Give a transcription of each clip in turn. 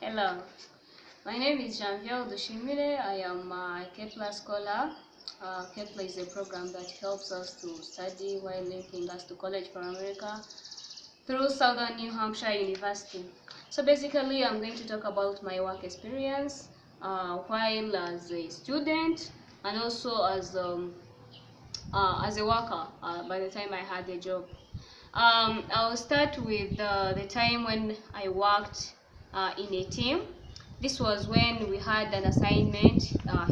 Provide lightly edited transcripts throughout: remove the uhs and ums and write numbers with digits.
Hello, my name is Janviere. I am a Kepler scholar. Kepler is a program that helps us to study while linking us to College for America through Southern New Hampshire University. So basically, I'm going to talk about my work experience while as a student and also as a worker by the time I had a job. I'll start with the time when I worked in a team. This was when we had an assignment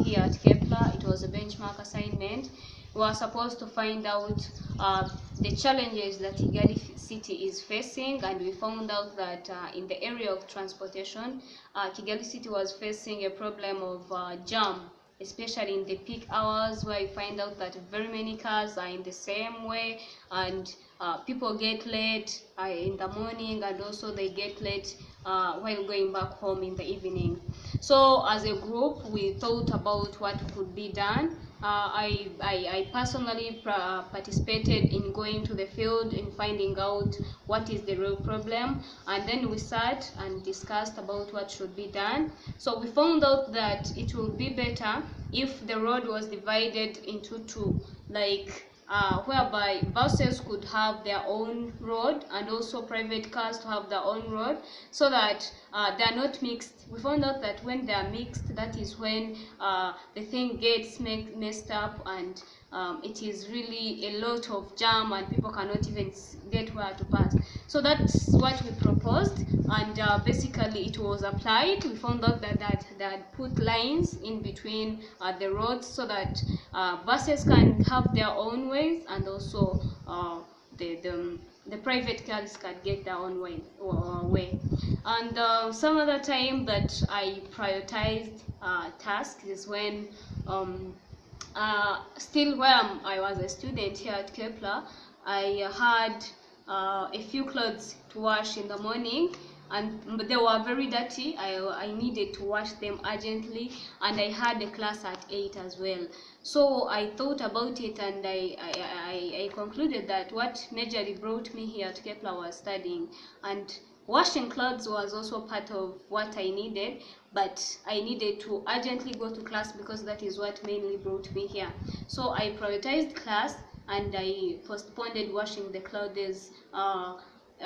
here at Kepler. It was a benchmark assignment. We were supposed to find out the challenges that Kigali City is facing, and we found out that in the area of transportation, Kigali City was facing a problem of jam, especially in the peak hours, where you find out that very many cars are in the same way, and people get late in the morning, and also they get late while going back home in the evening. So as a group, we thought about what could be done. I personally participated in going to the field and finding out what is the real problem, and then we sat and discussed about what should be done. So we found out that it would be better if the road was divided into two, like whereby buses could have their own road and also private cars to have their own road, so that they are not mixed. We found out that when they are mixed, that is when the thing gets messed up, and it is really a lot of jam and people cannot even get where to pass. So that's what we proposed, and basically it was applied. We found out that they had put lines in between the roads so that buses can have their own ways, and also the private cars can get their own way. And some other time that I prioritized tasks is when still where I was a student here at Kepler, I had a few clothes to wash in the morning, and they were very dirty. I needed to wash them urgently, and I had a class at 8 as well. So I thought about it, and I concluded that what majorly brought me here to Kepler was studying, and washing clothes was also part of what I needed, but I needed to urgently go to class because that is what mainly brought me here. So I prioritized class, and I postponed washing the clothes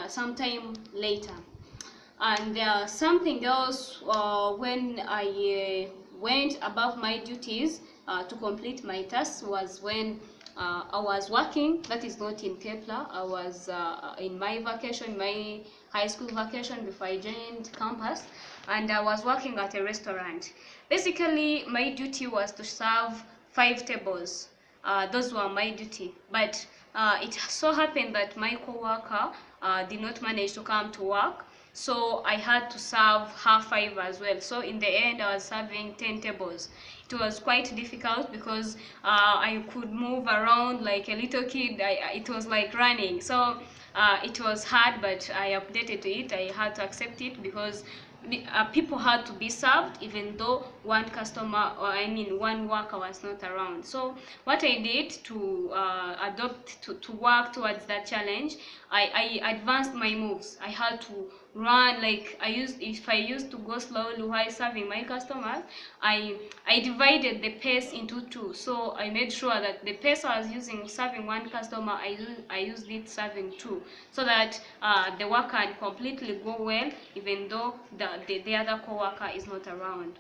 sometime later. And something else, when I went above my duties to complete my tasks, was when I was working. That is not in Kepler. I was in my vacation, my high school vacation before I joined campus, and I was working at a restaurant. Basically, my duty was to serve 5 tables. Those were my duty, but it so happened that my co-worker did not manage to come to work, so I had to serve her 5 as well. So in the end, I was serving 10 tables. It was quite difficult because I could move around like a little kid. It was like running. So it was hard, but I updated to it. I had to accept it because people had to be served even though one customer, or I mean one worker, was not around. So what I did to to work towards that challenge, I advanced my moves. I had to run. Like if I used to go slowly while serving my customers, I divided the pace into two. So I made sure that the pace I was using serving one customer, I used it serving two, so that the work can completely go well even though the other co-worker is not around.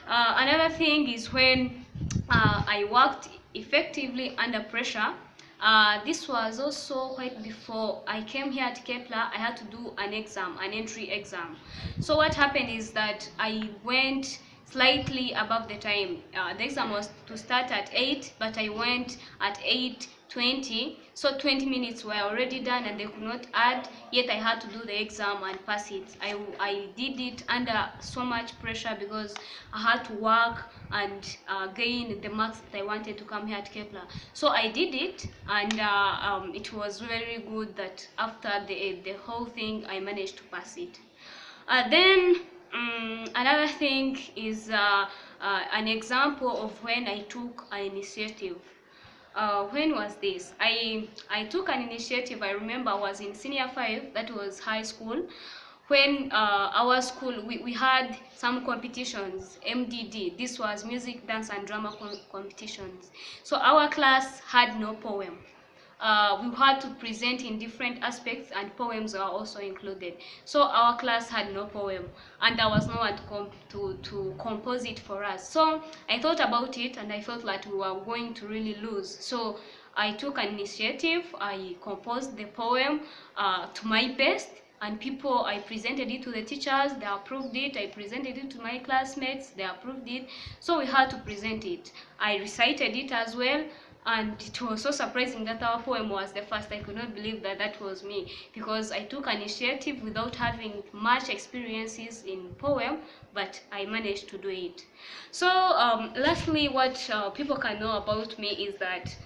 Another thing is when I worked effectively under pressure. This was also quite before I came here at Kepler. I had to do an exam, an entry exam. So what happened is that I went slightly above the time. The exam was to start at 8, but I went at 8:20. So 20 minutes were already done and they could not add, yet I had to do the exam and pass it. I did it under so much pressure because I had to work and gain the marks that I wanted to come here at Kepler. So I did it, and it was very good that after the whole thing I managed to pass it. Then another thing is an example of when I took an initiative. When was this? I took an initiative. I remember I was in senior 5, that was high school, when our school, we had some competitions, MDD. This was music, dance and drama competitions. So our class had no poem. We had to present in different aspects, and poems were also included. So our class had no poem, and there was no one to compose it for us. So I thought about it, and I felt that we were going to really lose. So I took an initiative. I composed the poem to my best, and I presented it to the teachers, they approved it. I presented it to my classmates, they approved it. So we had to present it. I recited it as well, and it was so surprising that our poem was the first. I could not believe that that was me, because I took an initiative without having much experiences in poem, but I managed to do it. So lastly, what people can know about me is that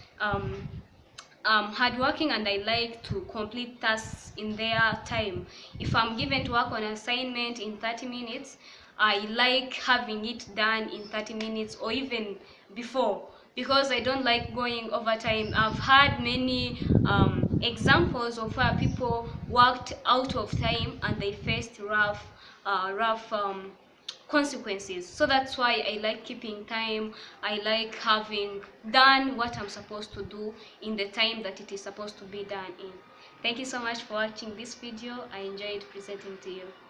hardworking, and I like to complete tasks in their time. If I'm given to work on an assignment in 30 minutes, I like having it done in 30 minutes or even before, because I don't like going over time. I've had many examples of where people worked out of time and they faced rough consequences. So that's why I like keeping time. I like having done what I'm supposed to do in the time that it is supposed to be done in. Thank you so much for watching this video. I enjoyed presenting to you.